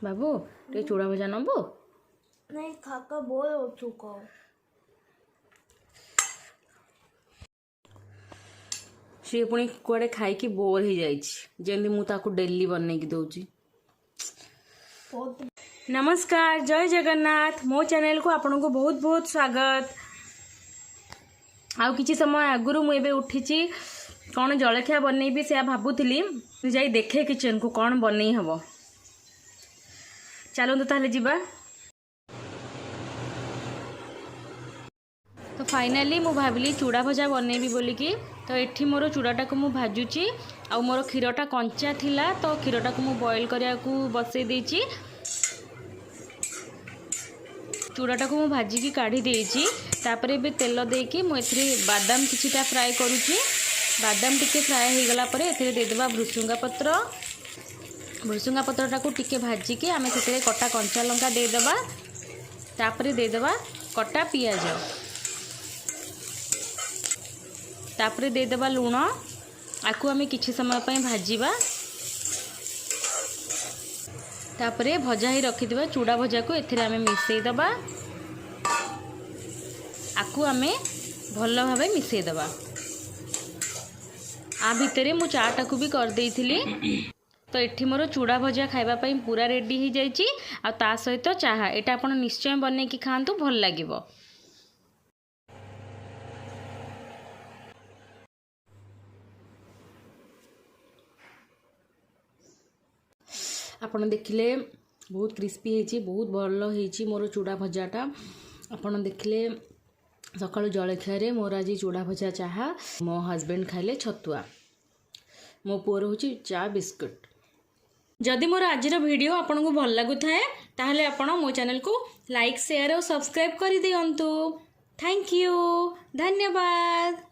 बाबू टे चूड़ा भजा नबो नहीं खाका बोर हो चुका हूँ। सी पुणी कुआडे खाई बोर हो जाती मुझे डेली बनई दौची। नमस्कार, जय जगन्नाथ। मो चैनल को आपन को बहुत बहुत स्वागत। आउ किछि समय आगुरु मुझे उठी कौन जलखिया बनईबी से भावुली जाई देखे किचन को कौन बनई हम। चलते ताले जीवा। तो फाइनाली मु भाविली चूड़ा भजा बनईबी बोलिकी। तो एठी मोर चूड़ाटा को मु भाजुची आ मोर क्षीरटा कंचा थिला तो क्षीरटा को मु बॉईल करिया को बसई देची। चूड़ाटा को मु भाजिकी काढ़ी देची। तापरे भी तेल देकी मु एथरे बादाम किछिटा फ्राए करूची। बादाम टिके फ्राए हो गला परे एथरे दे देबा भृसुंगा पत्र। भृसुंगा पत्रटा को टिके भाजिकी आमे सेतरे कटा कंचा लंका दे देबा। तापरे दे देबा कटा पियाज। तापरे दे देबा लूण। आकु आमे किछि समय पय भाजीबा। तापरे भजा ही रखिथिबा चूड़ा भजा को एथिरे आमे मिसई दबा। आकु आमे भल्ल भाबे मिसई दबा। आ भितरे मु चाटा को भी कर देइथिली। तो एठी मोर चूड़ा भजा खाइबा पई पूरा रेडी ही जाइची। आ ता सहित चाहा एटा आपण निश्चय बनै कि खांतु, भल लागिवो। आपण देखिले बहुत क्रिस्पी होइची, बहुत भल होइची मोर चूड़ा भजाटा। आपण देखिले सकाळु जलखिया रे मोर आज चूड़ा भजा चाहा। मो हस्बैंड खाइले छतुआ। मो पुअर होची चा बिस्कुट। जदि मोर आजिर वीडियो आपन को भल लागु थाए ताहले आपण मो चैनल को लाइक शेयर और सब्सक्राइब कर दियंतु। थैंक यू, धन्यवाद।